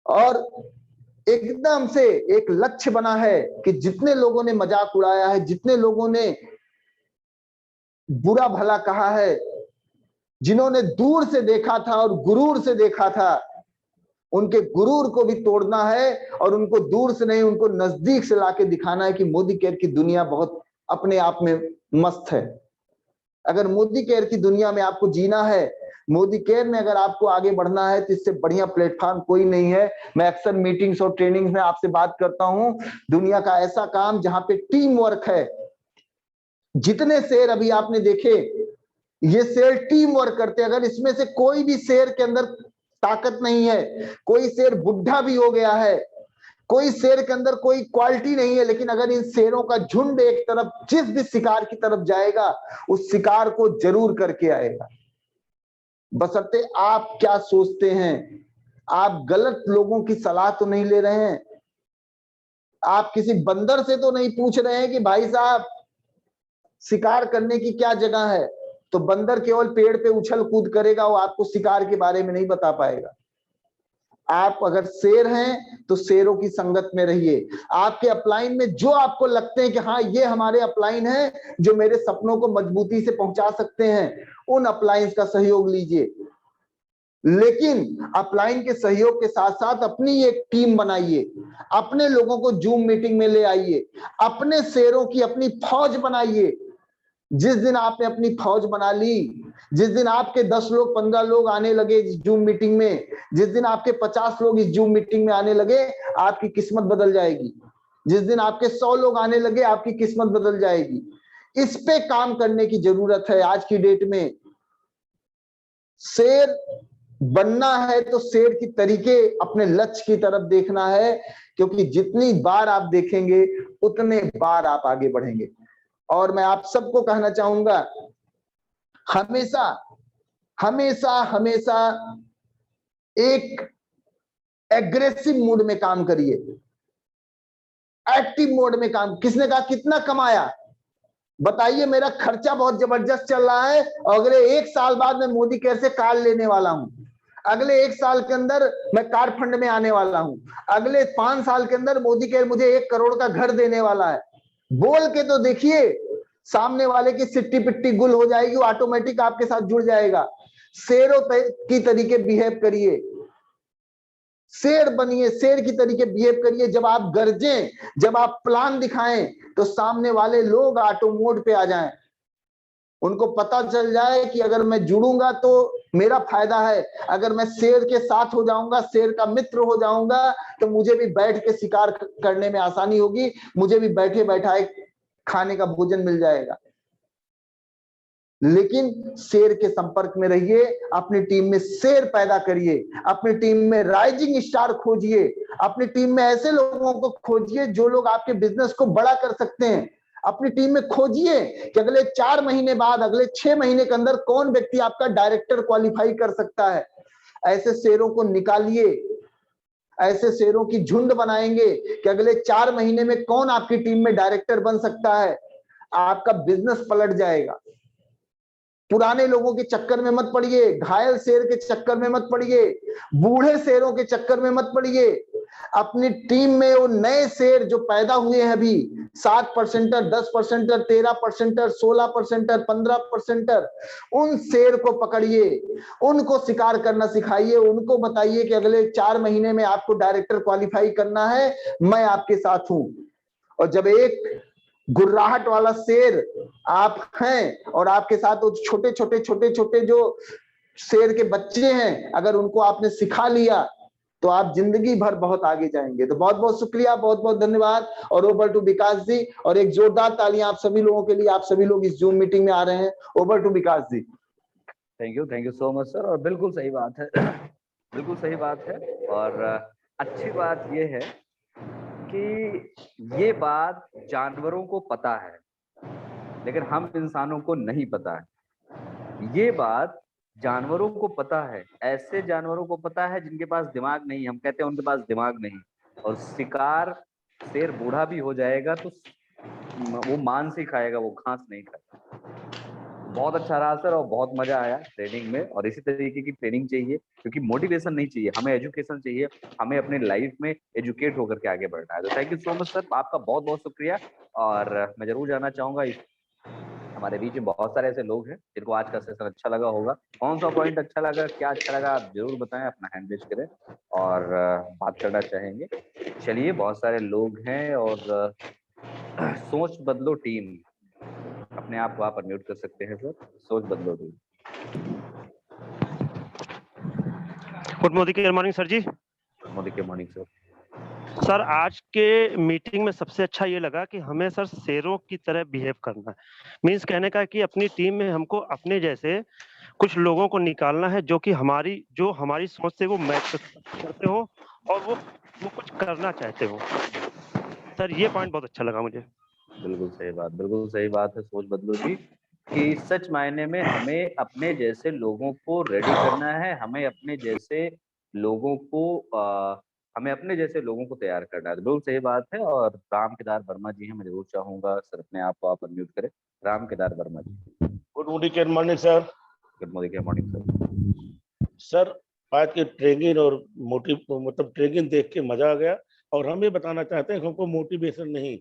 और एकदम से एक लक्ष्य बना है कि जितने लोगों ने मजाक उड़ाया है, जितने लोगों ने बुरा भला कहा है, जिन्होंने दूर से देखा था और गुरूर से देखा था, उनके गुरूर को भी तोड़ना है, और उनको दूर से नहीं, उनको नजदीक से लाके दिखाना है कि मोदी केयर की दुनिया बहुत अपने आप में मस्त है। अगर मोदी केयर की दुनिया में आपको जीना है, मोदी केयर में अगर आपको आगे बढ़ना है, तो इससे बढ़िया प्लेटफॉर्म कोई नहीं है। मैं अक्सर मीटिंग्स और ट्रेनिंग्स में आपसे बात करता हूं, दुनिया का ऐसा काम जहां पे टीम वर्क है। जितने शेर अभी आपने देखे, ये शेर टीम वर्क करते हैं। अगर इसमें से कोई भी शेर के अंदर ताकत नहीं है, कोई शेर बुढ़ा भी हो गया है, कोई शेर के अंदर कोई क्वालिटी नहीं है, लेकिन अगर इन शेरों का झुंड एक तरफ जिस भी शिकार की तरफ जाएगा, उस शिकार को जरूर करके आएगा। बशर्ते आप क्या सोचते हैं। आप गलत लोगों की सलाह तो नहीं ले रहे हैं। आप किसी बंदर से तो नहीं पूछ रहे हैं कि भाई साहब शिकार करने की क्या जगह है। तो बंदर केवल पेड़ पे उछल कूद करेगा, वो आपको शिकार के बारे में नहीं बता पाएगा। आप अगर शेर हैं तो शेरों की संगत में रहिए। आपके अपलाइन में जो आपको लगते हैं कि हाँ ये हमारे अपलाइन है, जो मेरे सपनों को मजबूती से पहुंचा सकते हैं, उन अपलाइंस का सहयोग लीजिए। लेकिन अपलाइन के सहयोग के साथ साथ अपनी एक टीम बनाइए, अपने लोगों को जूम मीटिंग में ले आइए, अपने शेरों की अपनी फौज बनाइए। जिस दिन आपने अपनी फौज बना ली, जिस दिन आपके 10 लोग 15 लोग आने लगे इस जूम मीटिंग में, जिस दिन आपके 50 लोग इस जूम मीटिंग में आने लगे, आपकी किस्मत बदल जाएगी। जिस दिन आपके 100 लोग आने लगे, आपकी किस्मत बदल जाएगी। इस पे काम करने की जरूरत है। आज की डेट में शेर बनना है तो शेर की तरीके अपने लक्ष्य की तरफ देखना है, क्योंकि जितनी बार आप देखेंगे उतने बार आप आगे बढ़ेंगे। और मैं आप सबको कहना चाहूंगा, हमेशा हमेशा हमेशा एक एग्रेसिव मूड में काम करिए, एक्टिव मोड में काम। किसने कहा कितना कमाया बताइए, मेरा खर्चा बहुत जबरदस्त चल रहा है, और अगले 1 साल बाद मैं मोदी केयर से कार लेने वाला हूं। अगले 1 साल के अंदर मैं कार फंड में आने वाला हूं। अगले 5 साल के अंदर मोदी केयर मुझे 1 करोड़ का घर देने वाला है। बोल के तो देखिए, सामने वाले की सिट्टी पिट्टी गुल हो जाएगी, वो ऑटोमेटिक आपके साथ जुड़ जाएगा। शेरों की तरीके बिहेव करिए, शेर बनिए, शेर की तरीके बिहेव करिए। जब आप गरजें, जब आप प्लान दिखाएं, तो सामने वाले लोग ऑटो मोड पे आ जाएं। उनको पता चल जाए कि अगर मैं जुड़ूंगा तो मेरा फायदा है, अगर मैं शेर के साथ हो जाऊंगा, शेर का मित्र हो जाऊंगा, तो मुझे भी बैठ के शिकार करने में आसानी होगी, मुझे भी बैठे बैठाए खाने का भोजन मिल जाएगा। लेकिन शेर के संपर्क में रहिए, अपनी टीम में शेर पैदा करिए, अपनी टीम में राइजिंग स्टार खोजिए, अपनी टीम में ऐसे लोगों को खोजिए जो लोग आपके बिजनेस को बड़ा कर सकते हैं। अपनी टीम में खोजिए कि अगले 4 महीने बाद, अगले 6 महीने के अंदर कौन व्यक्ति आपका डायरेक्टर क्वालिफाई कर सकता है। ऐसे शेरों को निकालिए, ऐसे शेरों की झुंड बनाएंगे कि अगले 4 महीने में कौन आपकी टीम में डायरेक्टर बन सकता है। आपका बिजनेस पलट जाएगा। पुराने लोगों के चक्कर में मत पड़िए, घायल शेर के चक्कर में मत पड़िए, बूढ़े शेरों के चक्कर में मत पड़िए। अपनी टीम में वो नए शेर जो पैदा हुए हैं अभी, 7%, 10%, 13%, 16%, 15%, उन शेर को पकड़िए, उनको शिकार करना सिखाइए, उनको बताइए कि अगले 4 महीने में आपको डायरेक्टर क्वालिफाई करना है, मैं आपके साथ हूं। और जब एक गुर्राहट वाला शेर आप हैं और आपके साथ वो छोटे छोटे जो शेर के बच्चे हैं, अगर उनको आपने सिखा लिया तो आप जिंदगी भर बहुत आगे जाएंगे। तो बहुत बहुत शुक्रिया, बहुत बहुत धन्यवाद। और ओवर टू विकास जी, और एक जोरदार तालियां आप सभी लोगों के लिए। आप सभी लोग इस जूम मीटिंग में आ रहे हैं। Over to Vikas ji. Thank you so much sir. और बिल्कुल सही बात है, बिल्कुल सही बात है। और अच्छी बात ये है कि ये बात जानवरों को पता है, लेकिन हम इंसानों को नहीं पता है। ये बात जानवरों को पता है, ऐसे जानवरों को पता है जिनके पास दिमाग नहीं। हम कहते हैं उनके पास दिमाग नहीं। और शिकार, शेर बूढ़ा भी हो जाएगा तो वो मांस ही खाएगा, वो घास नहीं खाएगा। बहुत अच्छा रहा सर, और बहुत मजा आया ट्रेनिंग में। और इसी तरीके की ट्रेनिंग चाहिए, क्योंकि मोटिवेशन नहीं चाहिए, हमें एजुकेशन चाहिए। हमें अपने लाइफ में एजुकेट होकर के आगे बढ़ना है। तो thank you so much sir, आपका बहुत बहुत शुक्रिया। और मैं जरूर जानना चाहूंगा, हमारे बीच में बहुत सारे ऐसे लोग हैं जिनको आज का सेशन अच्छा लगा होगा। कौन सा पॉइंट अच्छा लगा, क्या अच्छा लगा, आप जरूर बताएं, अपना हैंड रेज करें और बात करना चाहेंगे। चलिए, बहुत सारे लोग हैं। और सोच बदलो टीम, अपने आप को आप अनम्यूट कर सकते हैं सर। सोच बदलो team. Good morning sir ji. Good morning sir. Sir, आज के मीटिंग में सबसे अच्छा ये लगा कि हमें सर शेरों की तरह बिहेव करना है। मीन्स कहने का कि अपनी टीम में हमको अपने जैसे कुछ लोगों को निकालना है जो कि हमारी सोच से वो मैच करते हो और वो कुछ करना चाहते हो। सर, ये पॉइंट बहुत अच्छा लगा मुझे। बिल्कुल सही बात, बिल्कुल सही बात है सोच बदलो जी, कि सच मायने में हमें अपने जैसे लोगों को रेडी करना है। हमें अपने जैसे लोगों को हमें अपने जैसे लोगों को तैयार करना है। बिल्कुल सही बात है। और राम केदार वर्मा जी हैं, मैं जरूर चाहूंगा सर अपने आप को आप अनम्यूट करें। Ram Kedar Verma ji. Good morning sir. Good morning sir. Sir, आज की ट्रेनिंग और मतलब ट्रेनिंग देख के मजा आ गया। और हम ये बताना चाहते हैं कि हमको मोटिवेशन नहीं,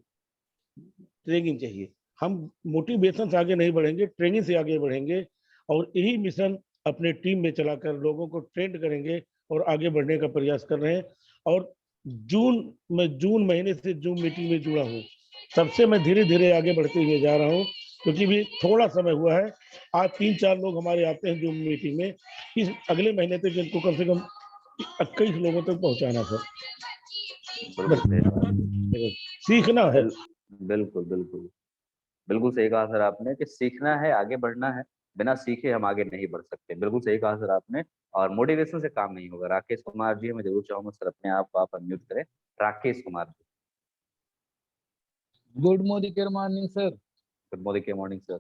ट्रेनिंग चाहिए। हम मोटिवेशन से आगे नहीं बढ़ेंगे, ट्रेनिंग से आगे बढ़ेंगे। और यही मिशन अपने टीम में चलाकर लोगों को ट्रेंड करेंगे और आगे बढ़ने का प्रयास कर रहे हैं। और जून महीने से जूम मीटिंग में जुड़ा हूँ, तब से मैं धीरे धीरे आगे बढ़ते हुए जा रहा हूँ, क्योंकि भी थोड़ा समय हुआ है। आज 3-4 लोग हमारे आते हैं जूम मीटिंग में। इस अगले महीने तक इनको कम से कम 21 लोगों तक पहुंचाना सर। सीखना है। बिल्कुल बिल्कुल बिल्कुल सही कहा सर आपने, कि सीखना है, आगे बढ़ना है। बिना सीखे हम आगे नहीं बढ़ सकते। बिल्कुल सही कहा सर आपने। और मोटिवेशन से काम नहीं होगा। राकेश कुमार जी, मैं जरूर चाहूंगा सर अपने आप को आप अनम्यूट करें। Rakesh Kumar ji. Good morning sir. Good morning sir.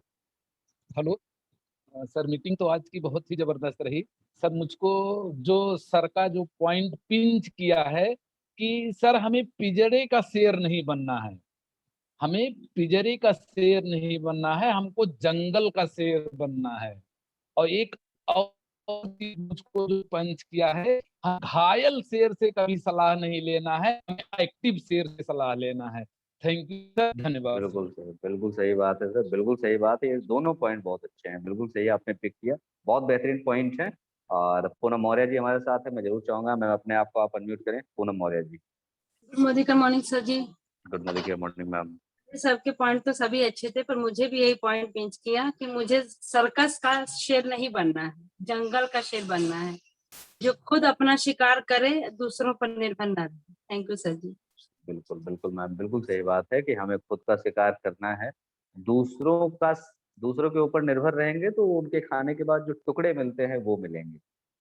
Hello sir, meeting तो आज की बहुत ही जबरदस्त रही। सर, मुझको जो सर का जो पॉइंट पिंच किया है कि सर हमें पिंजरे का शेर नहीं बनना है, हमें पिंजरे का शेर नहीं बनना है, हमको जंगल का शेर बनना है। और एक और चीज मुझको जो पंच किया है, घायल शेर से कभी सलाह नहीं लेना है, हमें एक्टिव शेर से सलाह लेना है। थैंक यू सर, धन्यवाद। बिल्कुल सही बात है सर, बिल्कुल सही बात है। ये दोनों पॉइंट बहुत अच्छे हैं, बिल्कुल सही आपने पिक किया। बहुत बेहतरीन पॉइंट है। और पूनम मौर्य जी हमारे साथ है, मैं जरूर चाहूंगा मैं अपने आप को आप अनम्यूट करें। Poonam Maurya ji. Good morning sir ji. Good morning ma'am. सबके पॉइंट तो सभी अच्छे थे, पर मुझे भी यही पॉइंट पिंच किया कि मुझे सर्कस का शेर नहीं बनना है, जंगल का शेर बनना है, जो खुद अपना शिकार करे, दूसरों पर निर्भर न रहे। थैंक यू सर जी। बिल्कुल मैम, बिल्कुल सही बात है कि हमें खुद का शिकार करना है, दूसरों का दूसरों के ऊपर निर्भर रहेंगे तो उनके खाने के बाद जो टुकड़े मिलते हैं वो मिलेंगे।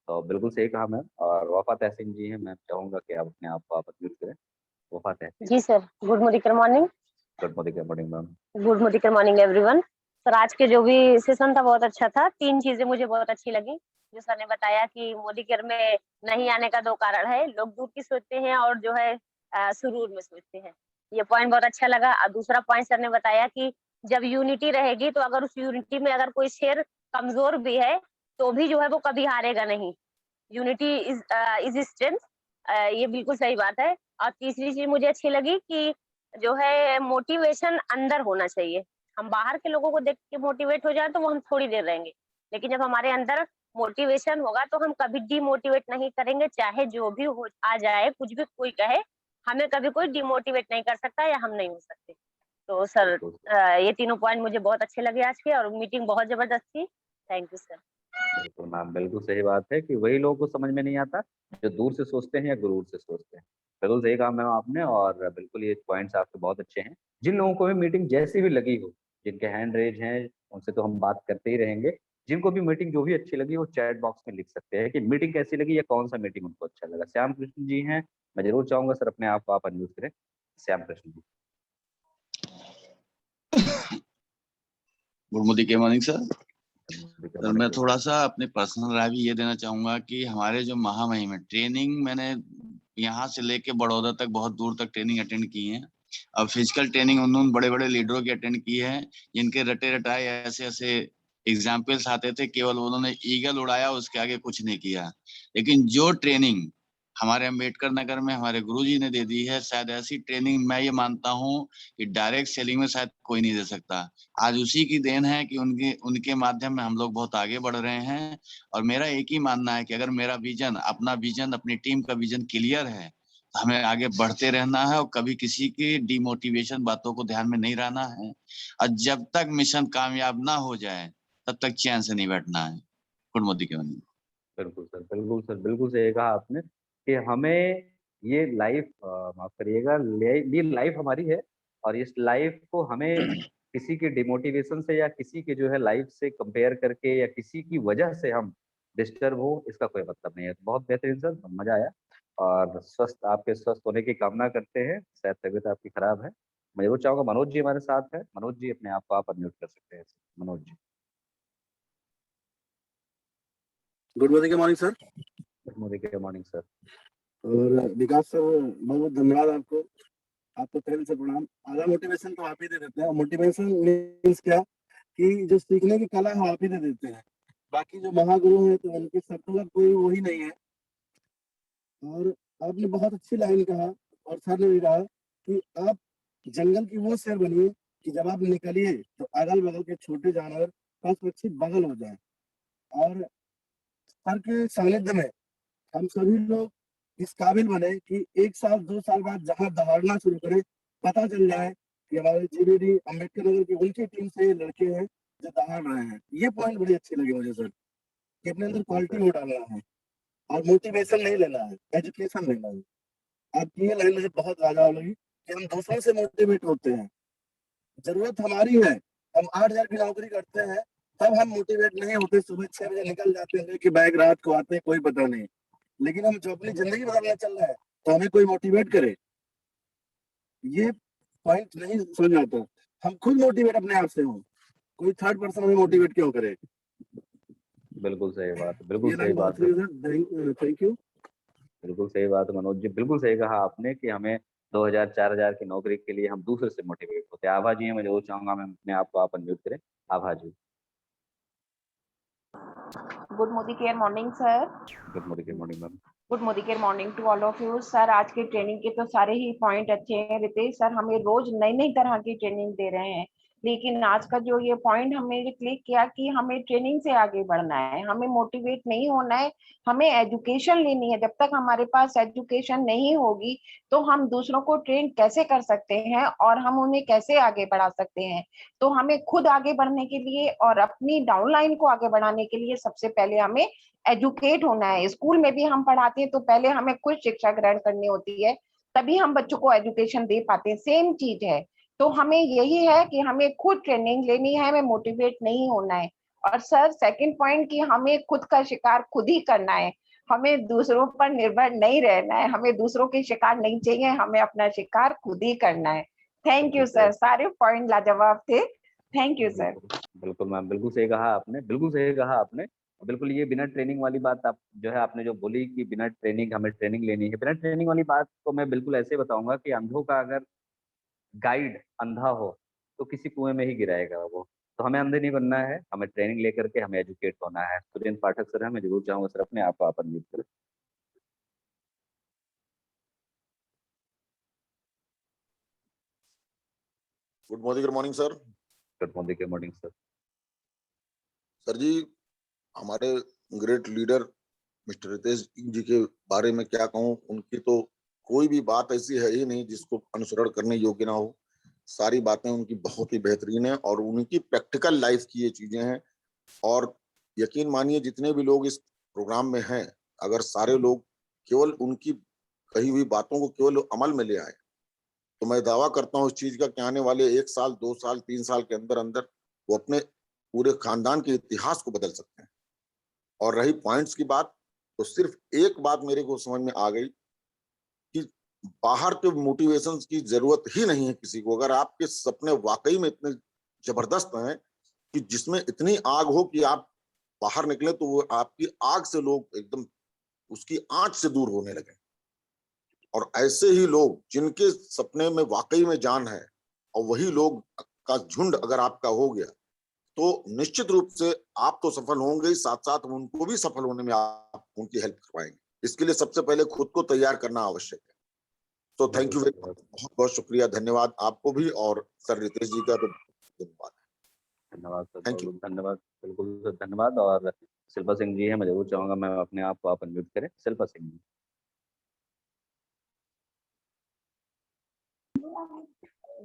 तो बिल्कुल सही कहा मैम। और वफा तहसीन जी हैं, मैं चाहूंगा कि आप अपने आप को आप अनम्यूट करें। वफा तहसीन। जी sir, good morning. Good morning ma'am. Good morning everyone. Sir आज के जो भी सेशन था बहुत अच्छा था। 3 चीजें मुझे बहुत अच्छी लगी। जो सर ने बताया कि मोदी केयर में नहीं आने का 2 कारण है, लोग दूर की सोचते हैं और जो है सुरूर में सोचते हैं। ये पॉइंट बहुत अच्छा लगा। और दूसरा पॉइंट सर ने बताया कि जब यूनिटी रहेगी तो अगर उस यूनिटी में अगर कोई शेर कमजोर भी है तो भी जो है वो कभी हारेगा नहीं। Unity is strength. ये बिल्कुल सही बात है। और तीसरी चीज मुझे अच्छी लगी कि जो है मोटिवेशन अंदर होना चाहिए। हम बाहर के लोगों को देख के मोटिवेट हो जाए तो वो हम थोड़ी देर रहेंगे, लेकिन जब हमारे अंदर मोटिवेशन होगा तो हम कभी डिमोटिवेट नहीं करेंगे। चाहे जो भी हो आ जाए, कुछ भी कोई कहे, हमें कभी कोई डिमोटिवेट नहीं कर सकता या हम नहीं हो सकते। तो सर ये तीनों पॉइंट मुझे बहुत अच्छे लगे आज के, और मीटिंग बहुत जबरदस्त थी। Thank you sir. बिल्कुल मैम, बिल्कुल सही बात है कि वही लोगों को समझ में नहीं आता जो दूर से सोचते हैं या गुरूर से सोचते हैं। बिल्कुल सही कहा मैम आपने, और बिल्कुल ये पॉइंट्स आपके बहुत अच्छे हैं। जिन लोगों को भी मीटिंग जैसी भी लगी हो, जिनके हैंड रेज हैं, उनसे तो हम बात करते ही रहेंगे। जिनको भी मीटिंग जो भी अच्छी लगी वो चैट बॉक्स में लिख सकते हैं कि मीटिंग कैसी लगी या कौन सा मीटिंग उनको अच्छा लगा। श्याम कृष्ण जी हैं, मैं जरूर चाहूंगा सर अपने आप को आप अनम्यूट करें। Shyam Krishna ji. Good morning sir. Sir मैं थोड़ा सा अपने पर्सनल राय भी ये देना चाहूंगा कि हमारे जो महामहिम है, ट्रेनिंग मैंने यहाँ से लेके बड़ौदा तक बहुत दूर तक ट्रेनिंग अटेंड की है। अब फिजिकल ट्रेनिंग उन्होंने बड़े बड़े लीडरों की अटेंड की है, जिनके रटे रटाए ऐसे ऐसे एग्जाम्पल्स आते थे, केवल उन्होंने ईगल उड़ाया, उसके आगे कुछ नहीं किया। लेकिन जो ट्रेनिंग हमारे अम्बेडकर नगर में हमारे गुरुजी ने दे दी है, शायद ऐसी ट्रेनिंग मैं ये मानता हूँ कि डायरेक्ट सेलिंग में शायद कोई नहीं दे सकता। आज उसी की देन है कि उनके माध्यम में हम लोग बहुत आगे बढ़ रहे हैं। और मेरा एक ही मानना है कि अगर मेरा विजन, अपना विजन, अपनी टीम का विजन क्लियर है तो हमें आगे बढ़ते रहना है और कभी किसी की डिमोटिवेशन बातों को ध्यान में नहीं रहना है। और जब तक मिशन कामयाब ना हो जाए तब तक चैन से नहीं बैठना है। गुड मोदी के बनी। बिल्कुल सर, बिल्कुल सर, बिल्कुल सही कहा आपने कि हमें ये लाइफ, माफ करिएगा, ये लाइफ हमारी है। और इस लाइफ को हमें किसी के डिमोटिवेशन से या किसी के जो है लाइफ से कंपेयर करके या किसी की वजह से हम डिस्टर्ब हो, इसका कोई मतलब नहीं है। तो बहुत बेहतरीन सर, मजा आया। और आपके स्वस्थ होने की कामना करते हैं। शायद तबीयत आपकी खराब है। मैं जरूर चाहूंगा, मनोज जी हमारे साथ है। मनोज जी अपने आप को आप अनम्यूट कर सकते हैं। Manoj ji. Good morning sir. Good morning sir. और विकास सर, बहुत बहुत धन्यवाद आपको। आपको तहे दिल से प्रणाम। आधा मोटिवेशन तो आप ही दे देते हैं। मोटिवेशन मीन्स क्या कि जो सीखने की कला है आप ही दे देते हैं। बाकी जो महागुरु हैं तो उनके शब्दों का कोई वही नहीं है। और आपने बहुत अच्छी लाइन कहा, और सर ने भी कहा कि आप जंगल की वो शेर बनिए कि जब आप निकलिए तो अगल बगल के छोटे जानवर पशु पक्षी बगल हो जाए। और सर के सानिध्य में हम सभी लोग इस काबिल बने कि 1 साल 2 साल बाद जहां दहाड़ना शुरू करें, पता चल जाए कि हमारे जीबीडी अम्बेडकर नगर की उनकी टीम से ये लड़के हैं जो दहाड़ रहे हैं। ये पॉइंट बड़ी अच्छी लगी मुझे सर, कि अपने अंदर क्वालिटी वो डालना है और मोटिवेशन नहीं लेना है, एजुकेशन लेना है। आपकी ये लाइन मुझे बहुत ज्यादा लगी कि हम दूसरों से मोटिवेट होते हैं। जरूरत हमारी है, हम 8,000 की नौकरी करते हैं तब हम मोटिवेट नहीं होते। सुबह 6 बजे निकल जाते हैं कि बैग रात को आते हैं, कोई पता नहीं। लेकिन हम जो अपनी जिंदगी बदलना चल रहा है तो हमें कोई मोटिवेट करे, ये पॉइंट नहीं समझ आता। हम खुद मोटिवेट अपने आप से हो, कोई थर्ड पर्सन हमें मोटिवेट क्यों करे। बिल्कुल सही बात, बिल्कुल ये सही लाइन बात बहुत है। Thank you. बिल्कुल सही बात है मनोज जी, बिल्कुल सही कहा आपने कि हमें 2000 4000 की नौकरी के लिए हम दूसरे से मोटिवेट होते हैं। आभा जी हैं, मैं जरूर चाहूंगा मैं अपने आप को आप अनम्यूट करें। Abha ji. Good Modicare morning sir. Good morning ma'am. Good Modicare morning to all of you sir. आज के ट्रेनिंग के तो सारे ही पॉइंट अच्छे हैं। रितेश सर हमें रोज नई नई तरह की ट्रेनिंग दे रहे हैं, लेकिन आज का जो ये पॉइंट हमें क्लिक किया कि हमें ट्रेनिंग से आगे बढ़ना है, हमें मोटिवेट नहीं होना है, हमें एजुकेशन लेनी है। जब तक हमारे पास एजुकेशन नहीं होगी तो हम दूसरों को ट्रेन कैसे कर सकते हैं और हम उन्हें कैसे आगे बढ़ा सकते हैं। तो हमें खुद आगे बढ़ने के लिए और अपनी डाउनलाइन को आगे बढ़ाने के लिए सबसे पहले हमें एजुकेट होना है। स्कूल में भी हम पढ़ाते हैं तो पहले हमें खुद शिक्षा ग्रहण करनी होती है, तभी हम बच्चों को एजुकेशन दे पाते हैं। सेम चीज है, तो हमें यही है कि हमें खुद ट्रेनिंग लेनी है, हमें मोटिवेट नहीं होना है। और सर सेकंड पॉइंट कि हमें खुद का शिकार खुद ही करना है, हमें दूसरों पर निर्भर नहीं रहना है, हमें दूसरों के शिकार नहीं चाहिए, हमें अपना शिकार खुद ही करना है। थैंक यू सर, सारे पॉइंट लाजवाब थे। Thank you sir. बिल्कुल मैम, बिल्कुल सही कहा आपने, बिल्कुल सही कहा आपने। बिल्कुल ये बिना ट्रेनिंग वाली बात आप जो है आपने जो बोली कि बिना ट्रेनिंग हमें ट्रेनिंग लेनी है, बिना ट्रेनिंग वाली बात को मैं बिल्कुल ऐसे बताऊंगा कि अंधों का अगर गाइड अंधा हो तो किसी कुएं में ही गिराएगा वो। तो हमें अंधे नहीं बनना है, हमें ट्रेनिंग लेकर के हमें एजुकेट होना है। सुरेंद्र पाठक सर है, मैं जरूर चाहूंगा सर अपने आप को आप अनम्यूट करें। Good morning sir. Good morning sir. Sir ji, हमारे great leader mister Ritesh ji के बारे में क्या कहूँ, उनकी तो कोई भी बात ऐसी है ही नहीं जिसको अनुसरण करने योग्य ना हो। सारी बातें उनकी बहुत ही बेहतरीन है और उनकी प्रैक्टिकल लाइफ की ये चीजें हैं। और यकीन मानिए जितने भी लोग इस प्रोग्राम में हैं, अगर सारे लोग केवल उनकी कही हुई बातों को केवल अमल में ले आए तो मैं दावा करता हूँ इस चीज का कि आने वाले 1 साल 2 साल 3 साल के अंदर अंदर वो अपने पूरे खानदान के इतिहास को बदल सकते हैं। और रही पॉइंट्स की बात, तो सिर्फ एक बात मेरे को समझ में आ गई कि बाहर के मोटिवेशन की जरूरत ही नहीं है किसी को। अगर आपके सपने वाकई में इतने जबरदस्त हैं कि जिसमें इतनी आग हो कि आप बाहर निकले तो वो आपकी आग से लोग एकदम उसकी आंच से दूर होने लगे। और ऐसे ही लोग जिनके सपने में वाकई में जान है और वही लोग का झुंड अगर आपका हो गया तो निश्चित रूप से आप तो सफल होंगे ही, साथ साथ उनको भी सफल होने में आप उनकी हेल्प करवाएंगे। इसके लिए सबसे पहले खुद को तैयार करना आवश्यक है। तो थैंक यू वेरी मच, बहुत बहुत शुक्रिया, धन्यवाद आपको भी और सर रितेश जी का तो धन्यवाद। धन्यवाद सर, थैंक यू। धन्यवाद, बिल्कुल सर धन्यवाद। और शिल्पा सिंह जी है, मैं जरूर चाहूंगा मैं अपने आप को आप अनम्यूट करें। Shilpa Singh ji.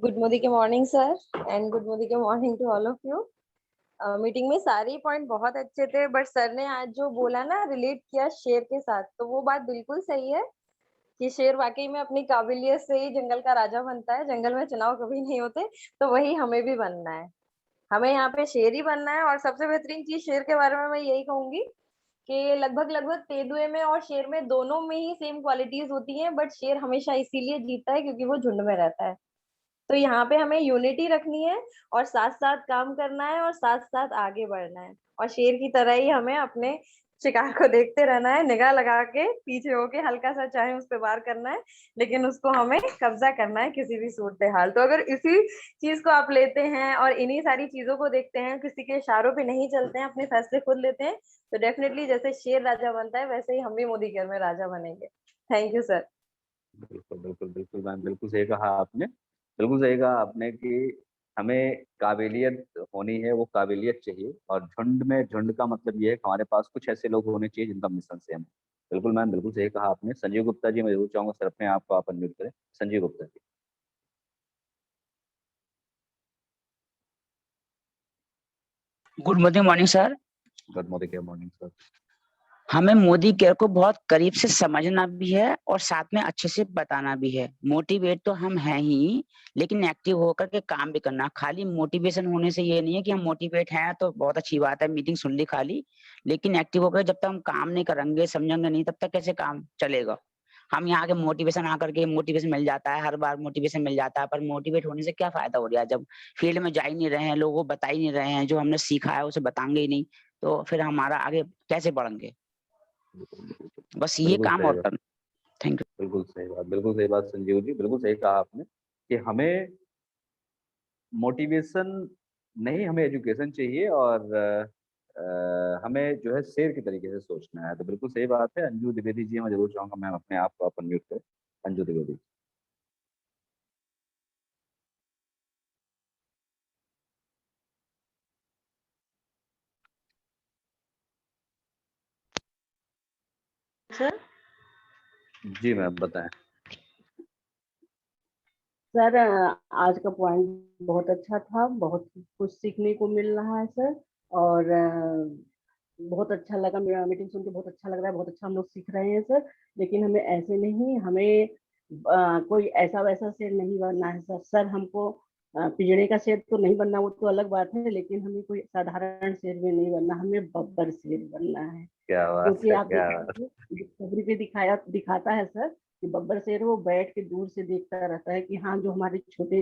Good morning sir and good morning to all of you. Meeting में सारे पॉइंट बहुत अच्छे थे, बट सर ने आज जो बोला ना रिलेट किया शेर के साथ, तो वो बात बिल्कुल सही है कि शेर वाकई में अपनी काबिलियत से ही जंगल का राजा बनता है। जंगल में चुनाव कभी नहीं होते, तो वही हमें भी बनना है। हमें यहाँ पे शेर ही बनना है। और सबसे बेहतरीन चीज शेर के बारे में मैं यही कहूंगी कि लगभग तेंदुए में और शेर में दोनों में ही सेम क्वालिटीज होती हैं, बट शेर हमेशा इसीलिए जीतता है क्योंकि वो झुंड में रहता है। तो यहाँ पे हमें यूनिटी रखनी है और साथ साथ काम करना है और साथ साथ आगे बढ़ना है। और शेर की तरह ही हमें अपने शिकार को देखते रहना है, निगाह लगा के पीछे होके हल्का सा चाहे उस पर वार करना है, लेकिन उसको हमें कब्जा करना है किसी भी सूरत हाल। तो अगर इसी चीज को आप लेते हैं और इन्हीं सारी चीजों को देखते हैं, किसी के इशारों पे नहीं चलते हैं, अपने फैसले खुद लेते हैं, तो डेफिनेटली जैसे शेर राजा बनता है वैसे ही हम भी मोदी केयर में राजा बनेंगे। Thank you sir. बिल्कुल बिल्कुल बिल्कुल मैम, बिल्कुल सही कहा आपने, बिल्कुल सही कहा आपने कि हमें काबिलियत होनी है, वो काबिलियत चाहिए। और झुंड में, झुंड का मतलब ये है कि हमारे पास कुछ ऐसे लोग होने चाहिए जिनका मिशन सेम है। बिल्कुल मैम, बिल्कुल सही कहा आपने। संजीव गुप्ता जी, मैं जरूर चाहूंगा सर अपने आप को आप अनम्यूट करें। Sanjeev Gupta ji. Good morning sir. Good morning sir. हमें मोदी केयर को बहुत करीब से समझना भी है और साथ में अच्छे से बताना भी है। मोटिवेट तो हम हैं ही, लेकिन एक्टिव होकर के काम भी करना। खाली मोटिवेशन होने से ये नहीं है कि हम मोटिवेट हैं तो बहुत अच्छी बात है, मीटिंग सुन ली खाली, लेकिन एक्टिव होकर जब तक हम काम नहीं करेंगे, समझेंगे नहीं, तब तक कैसे काम चलेगा। हम यहाँ के मोटिवेशन आकर के मोटिवेशन मिल जाता है, हर बार मोटिवेशन मिल जाता है, पर मोटिवेट होने से क्या फायदा हो रहा है जब फील्ड में जा ही नहीं रहे हैं, लोगों को बता ही नहीं रहे हैं, जो हमने सीखा है उसे बताएंगे ही नहीं, तो फिर हमारा आगे कैसे बढ़ेंगे। बस ये बिल्कुल काम सही और बात, करना। Thank you. बिल्कुल सही बात, बिल्कुल सही बात संजीव जी, बिल्कुल सही कहा आपने कि हमें मोटिवेशन नहीं, हमें एजुकेशन चाहिए। और हमें जो है शेर की तरीके से सोचना है। तो बिल्कुल सही बात है। अंजू द्विवेदी जी, मैं जरूर चाहूंगा मैम अपने आप को आप अनम्यूट करें। अंजू द्विवेदी। सर जी मैम बताएं। सर आज का पॉइंट बहुत अच्छा था, बहुत कुछ सीखने को मिल रहा है सर। और बहुत अच्छा लगा, मेरा मीटिंग सुन के बहुत अच्छा लग रहा है, बहुत अच्छा हम लोग सीख रहे हैं सर। लेकिन हमें ऐसे नहीं, हमें कोई ऐसा वैसा से नहीं बनना है सर। सर हमको पिंजड़े का शेर तो नहीं बनना, वो तो अलग बात है, लेकिन हमें कोई साधारण शेर में नहीं बनना, हमें बब्बर शेर बनना है। क्या बात क्योंकि है, आप क्या बात। देखेंगे डिस्कवरी पे दिखाता है सर कि बब्बर शेर वो बैठ के दूर से देखता रहता है कि हाँ जो हमारे छोटे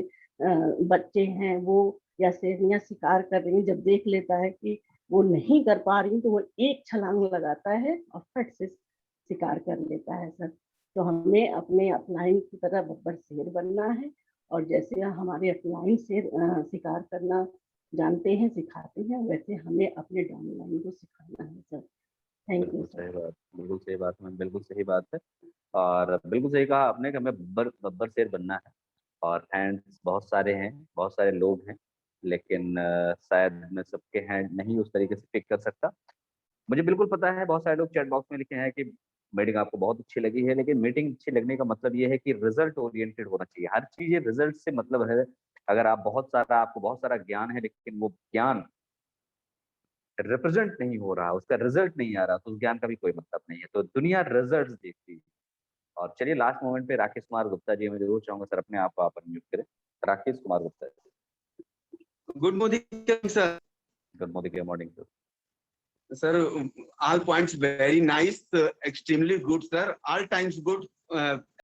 बच्चे हैं वो या शेरनियां शिकार कर रही हैं, जब देख लेता है कि वो नहीं कर पा रही तो वो एक छलांग लगाता है और फट से शिकार कर लेता है सर। तो हमें अपने अपलाइन की तरह बब्बर शेर बनना है, और जैसे हमारे अपलाइन शेर शिकार करना जानते हैं, सिखाते हैं, वैसे हमें अपने डाउनलाइन को सिखाना है सर। थैंक यू बिल्कुल सर। सही बात, बिल्कुल सही बात है, बिल्कुल सही बात है। और बिल्कुल सही कहा आपने कि हमें बब्बर शेर बनना है। और हैंड्स बहुत सारे हैं, बहुत सारे लोग हैं, लेकिन शायद मैं सबके हैंड नहीं उस तरीके से पिक कर सकता। मुझे बिल्कुल पता है बहुत सारे लोग चैट बॉक्स में लिखे हैं कि मीटिंग आपको बहुत अच्छी लगी है, लेकिन मीटिंग अच्छी लगने का मतलब ये है कि रिजल्ट ओरिएंटेड होना चाहिए। हर चीज रिजल्ट से मतलब है। अगर आपको बहुत सारा ज्ञान है, लेकिन वो ज्ञान रिप्रेजेंट नहीं हो रहा, उसका रिजल्ट नहीं आ रहा, तो उस ज्ञान का भी कोई मतलब नहीं है। तो दुनिया रिजल्ट देखती है। और चलिए लास्ट मोमेंट पे राकेश कुमार गुप्ता जी, मैं जरूर चाहूंगा सर अपने आप आप अनम्यूट करें। Rakesh Kumar Gupta ji. Good morning, sir. Good morning sir. Sir, all points very nice, extremely good, sir. All times good.